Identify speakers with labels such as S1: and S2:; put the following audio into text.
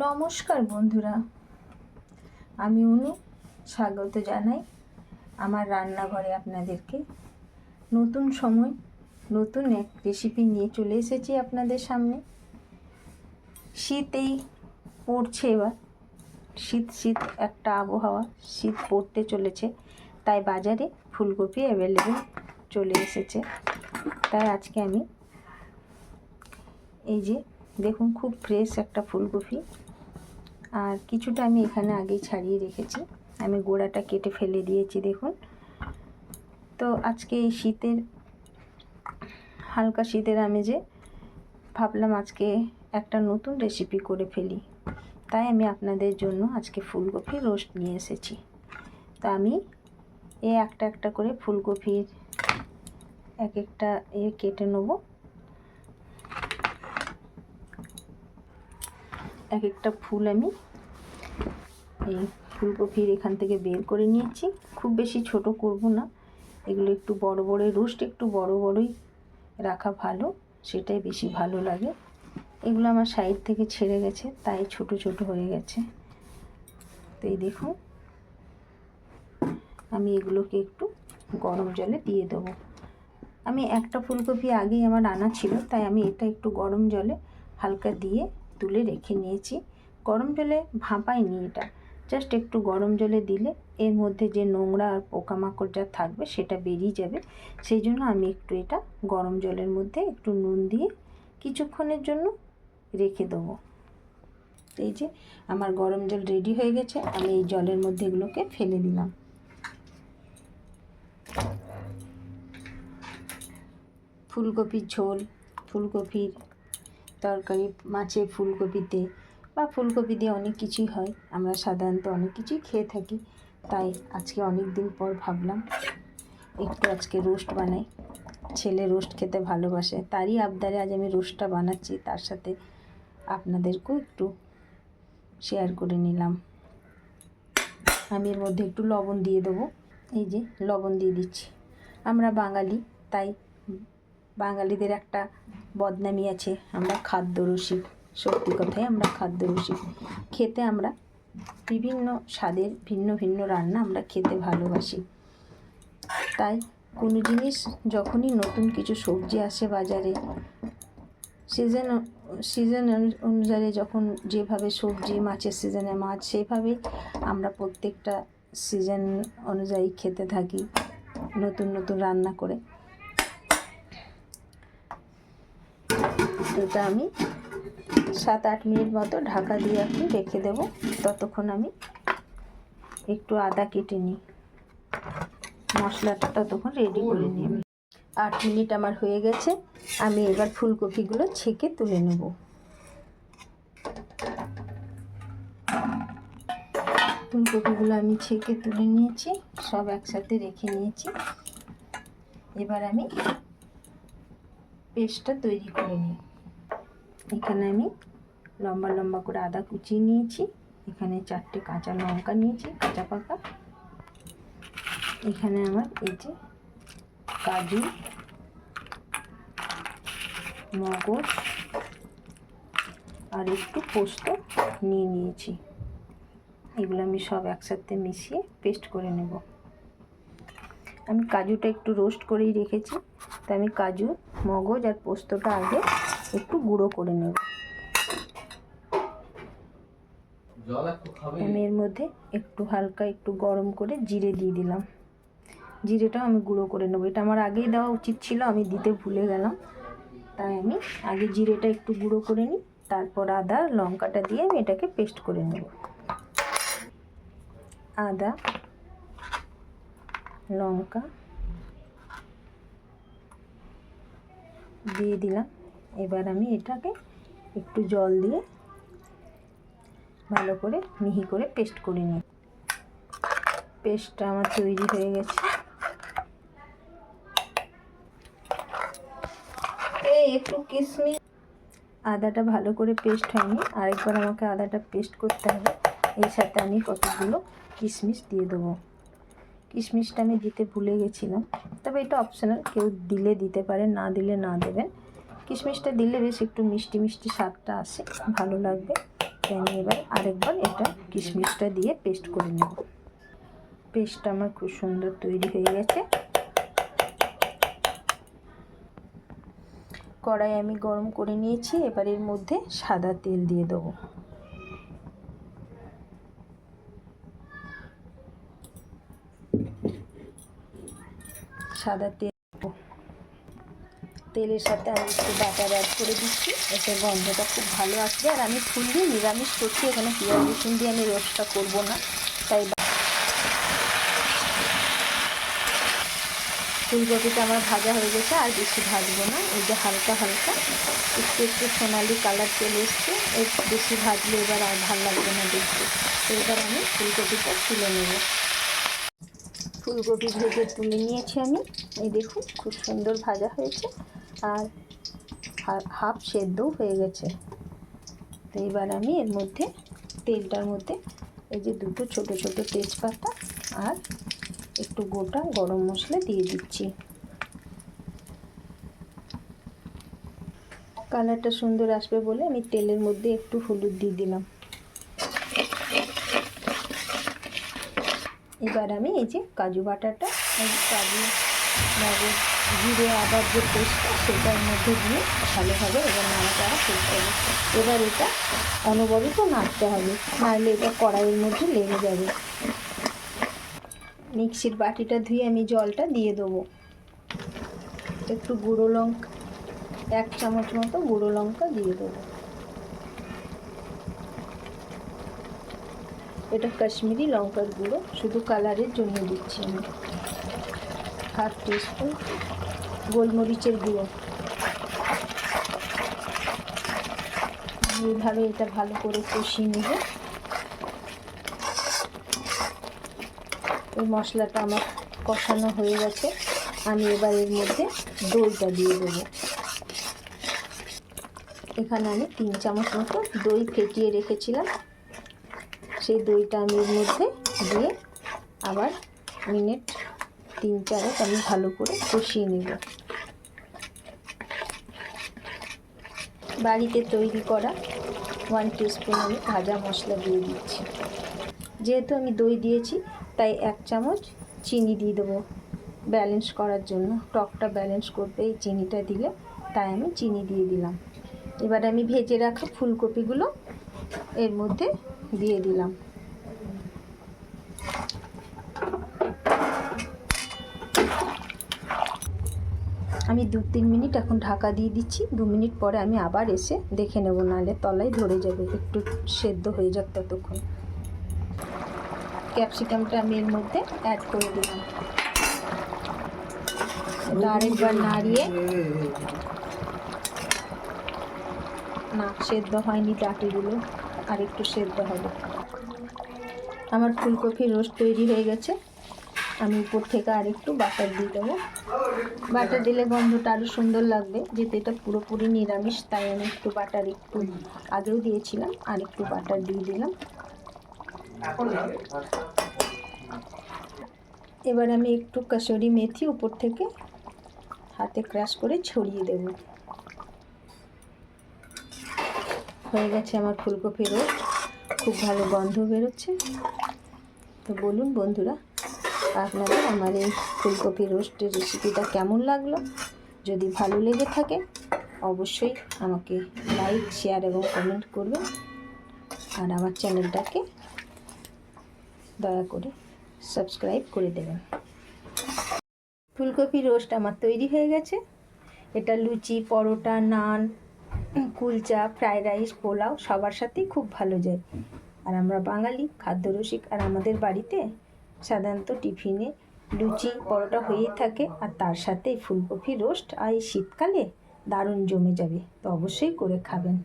S1: নমস্কার বন্ধুরা, আমি অনু স্বাগত জানাই আমার রান্নাঘরে আপনাদেরকে। নতুন সময় নতুন এক রেসিপি নিয়ে চলে এসেছি আপনাদের সামনে। শীতেই পড়ছে, এবার শীত শীত একটা আবহাওয়া, শীত পড়তে চলেছে, তাই বাজারে ফুলকপি অ্যাভেলেবেল চলে এসেছে। তাই আজকে আমি এই যে দেখুন, খুব ফ্রেশ একটা ফুলকপি, আর কিছুটা আমি এখানে আগেই ছাড়িয়ে রেখেছি, আমি গোড়াটা কেটে ফেলে দিয়েছি দেখুন। তো আজকে এই শীতের হালকা শীতের আমেজে ভাবলাম আজকে একটা নতুন রেসিপি করে ফেলি, তাই আমি আপনাদের জন্য আজকে ফুলকপি রোস্ট নিয়ে এসেছি। তা আমি একটা একটা করে ফুলকপির এক একটা কেটে নেব। এক একটা ফুল আমি এই ফুলকপির এখান থেকে বের করে নিয়েছি। খুব বেশি ছোট করব না, এগুলো একটু বড় বড়, রোস্ট একটু বড় বড়ই রাখা ভালো, সেটাই বেশি ভালো লাগে। এগুলো আমার সাইড থেকে ছেড়ে গেছে, তাই ছোট ছোট হয়ে গেছে। তো এই দেখুন, আমি এগুলোকে একটু গরম জলে দিয়ে দেবো। আমি একটা ফুলকপি আগেই আমার আনা ছিল, তাই আমি এটা একটু গরম জলে হালকা দিয়ে তুলে রেখে নিয়েছি। গরম জলে ভাপাইনি, এটা জাস্ট একটু গরম জলে দিলে এর মধ্যে যে নোংরা আর পোকামাকড় যা থাকবে সেটা বেরিয়ে যাবে। সেই জন্য আমি একটু এটা গরম জলের মধ্যে একটু নুন দিয়ে কিছুক্ষণের জন্য রেখে দেবো। এই যে আমার গরম জল রেডি হয়ে গেছে, আমি এই জলের মধ্যে এগুলোকে ফেলে দিলাম। ফুলকপির ঝোল, ফুলকপির তরকারি, মাছের ফুলকপিতে বা ফুলকপি দিয়ে অনেক কিছুই হয়, আমরা সাধারণত অনেক কিছুই খেয়ে থাকি। তাই আজকে অনেক দিন পর ভাবলাম একটু আজকে রোস্ট বানাই। ছেলে রোস্ট খেতে ভালোবাসে, তারই আবদারে আজ আমি রোস্টটা বানাচ্ছি, তার সাথে আপনাদেরকেও একটু শেয়ার করে নিলাম। আমি এর মধ্যে একটু লবণ দিয়ে দেবো, এই যে লবণ দিয়ে দিচ্ছি। আমরা বাঙালি, তাই বাঙালিদের একটা বদনামি আছে, আমরা খাদ্যরসিক। সত্যি কথাই, আমরা খাদ্যরসিক। খেতে আমরা বিভিন্ন স্বাদের ভিন্ন ভিন্ন রান্না আমরা খেতে ভালোবাসি। তাই কোনো জিনিস যখনই নতুন কিছু সবজি আসে বাজারে, সিজন অনুযায়ী যখন যেভাবে সবজি, মাছের সিজনে মাছ, সেইভাবেই আমরা প্রত্যেকটা সিজন অনুযায়ী খেতে থাকি নতুন নতুন রান্না করে। এটা আমি 7-8 মিনিট মতো ঢাকা দিয়ে একটু রেখে দেব। ততক্ষণ আমি একটু আদা কেটে নিই, মশলাটা ততক্ষণ রেডি করে নিই। 8 মিনিট আমার হয়ে গেছে, আমি এবার ফুলকপিগুলো ছেঁকে তুলে নেব। ফুলকপিগুলো আমি ছেঁকে তুলে নিয়েছি, সব একসাথে রেখে নিয়েছি। এবার আমি পেস্টটা তৈরি করে নিই। এখানে আমি লম্বা লম্বা করে আদা কুচিয়ে নিয়েছি, এখানে 4টে কাঁচা লঙ্কা নিয়েছি কাঁচা পাকা, এখানে আমার এই যে কাজু, মগজ আর একটু পোস্ত নিয়ে নিয়েছি। এগুলো আমি সব একসাথে মিশিয়ে পেস্ট করে নেব। আমি কাজুটা একটু রোস্ট করেই রেখেছি, তাই আমি কাজু, মগজ আর পোস্তটা আগে একটু গুঁড়ো করে নেব। আমি এর মধ্যে একটু হালকা একটু গরম করে জিরে দিয়ে দিলাম। জিরেটাও আমি গুঁড়ো করে নেব, এটা আমার আগেই দেওয়া উচিত ছিল, আমি দিতে ভুলে গেলাম। তাই আমি আগে জিরেটা একটু গুঁড়ো করে নিই, তারপর আদা লঙ্কাটা দিয়ে আমি এটাকে পেস্ট করে নেব। আদা লঙ্কা দিয়ে দিলাম। এবার আমি এটাকে একটু জল দিয়ে ভালো করে মিহি করে পেস্ট করে নিই। পেস্টটা আমার তৈরি হয়ে গেছে। একটু কিশমিশ, আদাটা ভালো করে পেস্ট হয়নি, আরেকবার আমাকে আদাটা পেস্ট করতে হবে। এর সাথে আমি কতগুলো কিশমিশ দিয়ে দেবো। কিশমিশটা আমি দিতে ভুলে গেছিলাম, তবে এটা অপশনাল, কেউ দিলে দিতে পারে, না দিলে না দেবেন। কিশমিশটা দিলে বেশ একটু মিষ্টি মিষ্টি স্বাদটা আসে, ভালো লাগবে। তাই আমি এবার আরেকবার এটা কিশমিশটা দিয়ে পেস্ট করে নেব। পেস্টটা আমার খুব সুন্দর তৈরি হয়ে গেছে। কড়াই আমি গরম করে নিয়েছি, এবার এর মধ্যে সাদা তেল দিয়ে দেবো। সাদা তেলের সাথে আমি একটু বাটার অ্যাড করে দিচ্ছি, এতে গন্ধটা খুব ভালো আসবে। আর আমি ফুল দিয়ে নিরামিষ করছি, এখানে পেঁয়াজ রসুন দিয়ে আমি রোস্টটা করবো না, তাই ফুলকপিটা আমার ভাজা হয়ে গেছে, আর বেশি ভাজবো না। এই যে হালকা হালকা একটু সোনালি কালার চলে এসছে, এর বেশি ভাজলে এবার আর ভালো লাগবে না দেখতে। এবার আমি ফুলকপিটা তুলে নেব। ফুলকপি ভেজে তুলে নিয়েছি আমি, এই দেখুন খুব সুন্দর ভাজা হয়েছে আর হাফ সেদ্ধও হয়ে গেছে। তো এবার আমি এর মধ্যে তেলটার মধ্যে এই যে দুটো ছোট ছোট তেজপাতা আর একটু গোটা গরম মশলা দিয়ে দিচ্ছি। কালারটা সুন্দর আসবে বলে আমি তেলের মধ্যে একটু হলুদ দিয়ে দিলাম। এবার আমি এই যে কাজু বাটাটা, কাজু মগজ জিরে আদার যে পেস্টটা সেটার মধ্যে দিয়ে ভালোভাবে এবার নাড়াচাড়া করতে হবে। এবার এটা অনবরত নাড়তে হবে, নাড়লে এটা কড়াইয়ের মধ্যে লেগে যাবে। মিক্সির বাটিটা ধুয়ে আমি জলটা দিয়ে দেবো। একটু গুঁড়ো লঙ্কা, 1 চামচ মতো গুঁড়ো লঙ্কা দিয়ে দেবো। এটা কাশ্মীরি লঙ্কার গুঁড়ো, শুধু কালারের জন্য দিচ্ছি আমি। হাফ টিস্পুন গোলমরিচের গুঁড়ো। এইভাবে এটা ভালো করে কষিয়ে নেব। এই মশলাটা আমার কষানো হয়ে গেছে, আমি এবার এর মধ্যে দইটা দিয়ে দেবো। এখানে আমি 3 চামচ মতো দই ফেটিয়ে রেখেছিলাম, সেই দইটা আমি এর মধ্যে দিয়ে আবার মিনিট 3-4 আমি ভালো করে কষিয়ে নেব। বাড়িতে তৈরি করা 1 টিস্পুন আমি ভাজা মশলা দিয়ে দিচ্ছি। যেহেতু আমি দই দিয়েছি তাই 1 চামচ চিনি দিয়ে দেবো ব্যালেন্স করার জন্য, টকটা ব্যালেন্স করতে এই চিনিটা দিলে, তাই আমি চিনি দিয়ে দিলাম। এবার আমি ভেজে রাখা ফুলকপিগুলো এর মধ্যে দিয়ে দিলাম। আমি 2-3 মিনিট এখন ঢাকা দিয়ে দিচ্ছি। 2 মিনিট পরে আমি আবার এসে দেখে নেব, নাহলে তলায় ধরে যাবে। একটু সেদ্ধ হয়ে যাক ততক্ষণ। ক্যাপসিকামটা আমি এর মধ্যে অ্যাড করে দিলাম। এটা আরেকবার নাড়িয়ে, না সেদ্ধ হয়নি ডাঁটিগুলো, আর একটু সেদ্ধ হবে। আমার ফুলকপি রোস্ট তৈরি হয়ে গেছে। আমি উপর থেকে আর একটু বাটার দিয়ে দেবো। বাটার দিলে গন্ধটা আরও সুন্দর লাগবে, যেহেতু এটা পুরোপুরি নিরামিষ, তাই আমি একটু বাটার একটু আগেও দিয়েছিলাম, আর একটু বাটার দিয়ে দিলাম। এবার আমি একটু কসুরি মেথি উপর থেকে হাতে ক্রাশ করে ছড়িয়ে দেব। হয়ে গেছে আমার ফুলকপি রোস্ট, খুব ভালো গন্ধ বেরোচ্ছে। তো বলুন বন্ধুরা, আপনাদের আমার এই ফুলকপি রোস্টের রেসিপিটা কেমন লাগলো? যদি ভালো লেগে থাকে অবশ্যই আমাকে লাইক, শেয়ার এবং কমেন্ট করবেন, আর আমার চ্যানেলটাকে দয়া করে সাবস্ক্রাইব করে দেবেন। ফুলকপি রোস্ট আমার তৈরি হয়ে গেছে। এটা লুচি, পরোটা, নান, কুলচা, ফ্রাইড রাইস, পোলাও সবার সাথেই খুব ভালো যায়। আর আমরা বাঙালি খাদ্যরসিক, আর আমাদের বাড়িতে সাধারণত টিফিনে লুচি পরোটা হয়েই থাকে, আর তার সাথে ফুলকপি রোস্ট আর এই শীতকালে দারুণ জমে যাবে। তো অবশ্যই করে খাবেন।